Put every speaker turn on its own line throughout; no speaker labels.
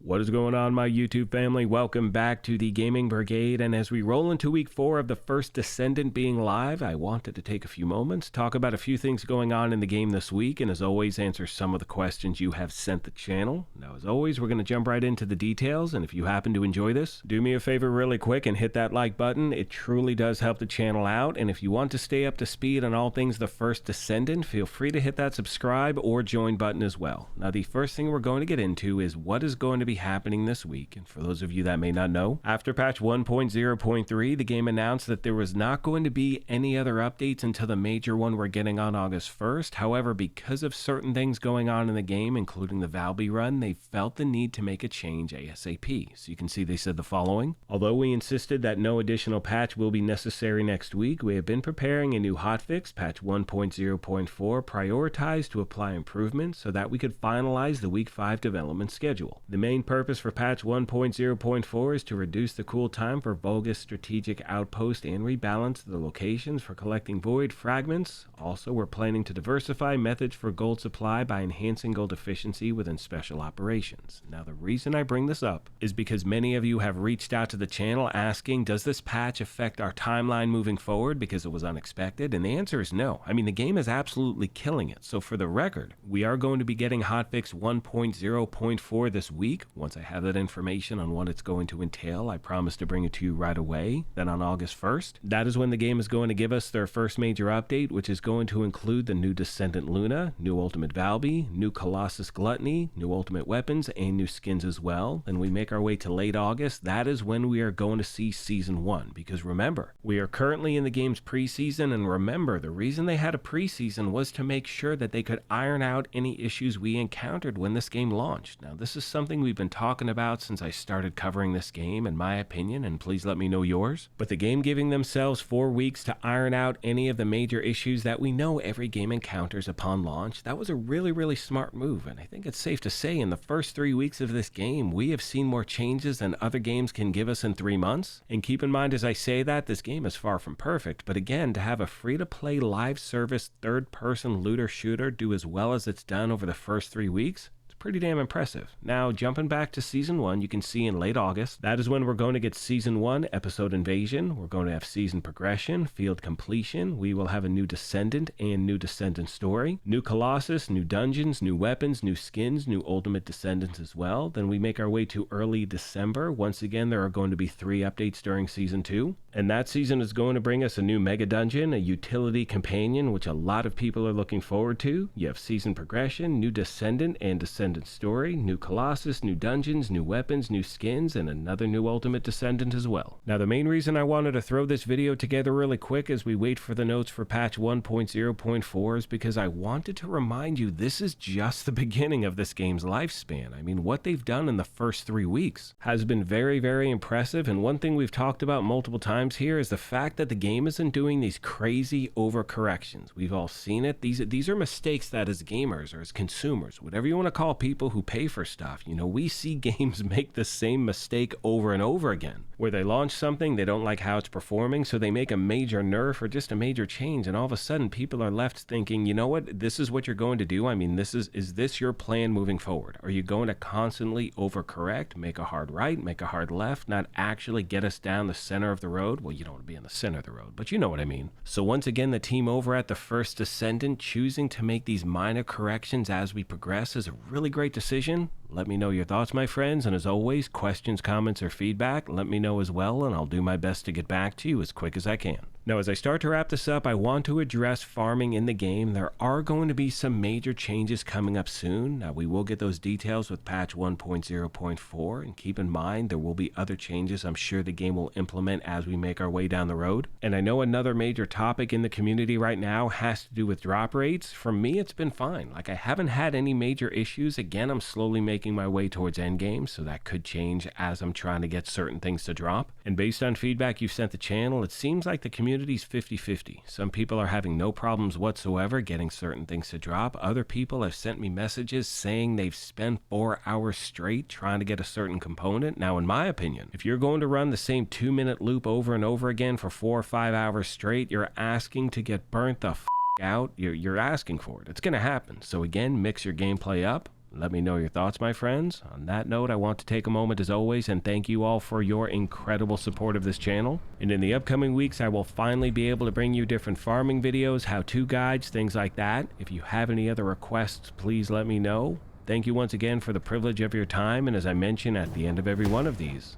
What is going on, my YouTube family? Welcome back to the Gaming Brigade, and as we roll into week 4 of the first Descendant being live, I wanted to take a few moments, talk about a few things going on in the game this week, and as always, answer some of the questions you have sent the channel. Now, as always, we're going to jump right into the details, and if you happen to enjoy this, do me a favor really quick and hit that like button. It truly does help the channel out, and if you want to stay up to speed on all things the first Descendant, feel free to hit that subscribe or join button as well. Now, the first thing we're going to get into is what is going to be happening this week, and for those of you that may not know, after patch 1.0.3, the game announced that there was not going to be any other updates until the major one we're getting on August 1st. However, because of certain things going on in the game, including the Valby run, they felt the need to make a change ASAP. So you can see they said the following: although we insisted that no additional patch will be necessary next week, we have been preparing a new hotfix, patch 1.0.4, prioritized to apply improvements so that we could finalize the week 5 development schedule. The main purpose for patch 1.0.4 is to reduce the cool time for Vulgus strategic outpost and rebalance the locations for collecting void fragments. Also, we're planning to diversify methods for gold supply by enhancing gold efficiency within special operations. Now, the reason I bring this up is because many of you have reached out to the channel asking, does this patch affect our timeline moving forward because it was unexpected? And the answer is no. I mean, the game is absolutely killing it. So for the record, we are going to be getting hotfix 1.0.4 this week. Once I have that information on what it's going to entail, I promise to bring it to you right away. Then on August 1st, that is when the game is going to give us their first major update, which is going to include the new Descendant Luna, new Ultimate Valby, new Colossus Gluttony, new Ultimate Weapons, and new skins as well. Then we make our way to late August. That is when we are going to see Season 1, because remember, we are currently in the game's preseason, and remember, the reason they had a preseason was to make sure that they could iron out any issues we encountered when this game launched. Now, this is something we've been talking about since I started covering this game, in my opinion, and please let me know yours. But the game giving themselves 4 weeks to iron out any of the major issues that we know every game encounters upon launch, that was a really smart move, and I think it's safe to say in the first 3 weeks of this game, we have seen more changes than other games can give us in 3 months. And keep in mind as I say that, this game is far from perfect, but again, to have a free-to-play live service third-person looter shooter do as well as it's done over the first 3 weeks, pretty damn impressive. Now, jumping back to Season 1, you can see in late August, that is when we're going to get Season 1, Episode Invasion. We're going to have Season Progression, Field Completion. We will have a new Descendant and new Descendant story, new Colossus, new dungeons, new weapons, new skins, new Ultimate Descendants as well. Then we make our way to early December. Once again, there are going to be 3 updates during Season 2. And that season is going to bring us a new Mega Dungeon, a Utility Companion, which a lot of people are looking forward to. You have Season Progression, new Descendant and Descendant story, new Colossus, new dungeons, new weapons, new skins, and another new Ultimate Descendant as well. Now, the main reason I wanted to throw this video together really quick as we wait for the notes for patch 1.0.4 is because I wanted to remind you this is just the beginning of this game's lifespan. I mean, what they've done in the first 3 weeks has been very impressive, and one thing we've talked about multiple times here is the fact that the game isn't doing these crazy overcorrections. We've all seen it. These are mistakes that as gamers or as consumers, whatever you want to call people who pay for stuff, you know, we see games make the same mistake over and over again, where they launch something, they don't like how it's performing, so they make a major nerf or just a major change, and all of a sudden people are left thinking, you know what, this is what you're going to do? I mean, is this your plan moving forward? Are you going to constantly overcorrect, make a hard right, make a hard left, not actually get us down the center of the road? Well, you don't want to be in the center of the road, but you know what I mean. So once again, the team over at the First Descendant choosing to make these minor corrections as we progress is a really great decision. Let me know your thoughts, my friends, and as always, questions, comments, or feedback, let me know as well, and I'll do my best to get back to you as quick as I can. Now, as I start to wrap this up, I want to address farming in the game. There are going to be some major changes coming up soon. Now, we will get those details with patch 1.0.4, and keep in mind there will be other changes I'm sure the game will implement as we make our way down the road. And I know another major topic in the community right now has to do with drop rates. For me, it's been fine. Like, I haven't had any major issues. Again, I'm slowly making my way towards endgame, so that could change as I'm trying to get certain things to drop. And based on feedback you've sent the channel, it seems like the community's 50-50. Some people are having no problems whatsoever getting certain things to drop. Other people have sent me messages saying they've spent 4 hours straight trying to get a certain component. Now, in my opinion, if you're going to run the same 2-minute loop over and over again for 4 or 5 hours straight, you're asking to get burnt the out. You're asking for it. It's going to happen. So again, mix your gameplay up. Let me know your thoughts, my friends. On that note, I want to take a moment as always and thank you all for your incredible support of this channel. And in the upcoming weeks, I will finally be able to bring you different farming videos, how-to guides, things like that. If you have any other requests, please let me know. Thank you once again for the privilege of your time, and as I mention at the end of every one of these,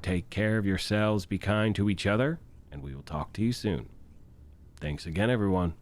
take care of yourselves, be kind to each other, and we will talk to you soon. Thanks again, everyone.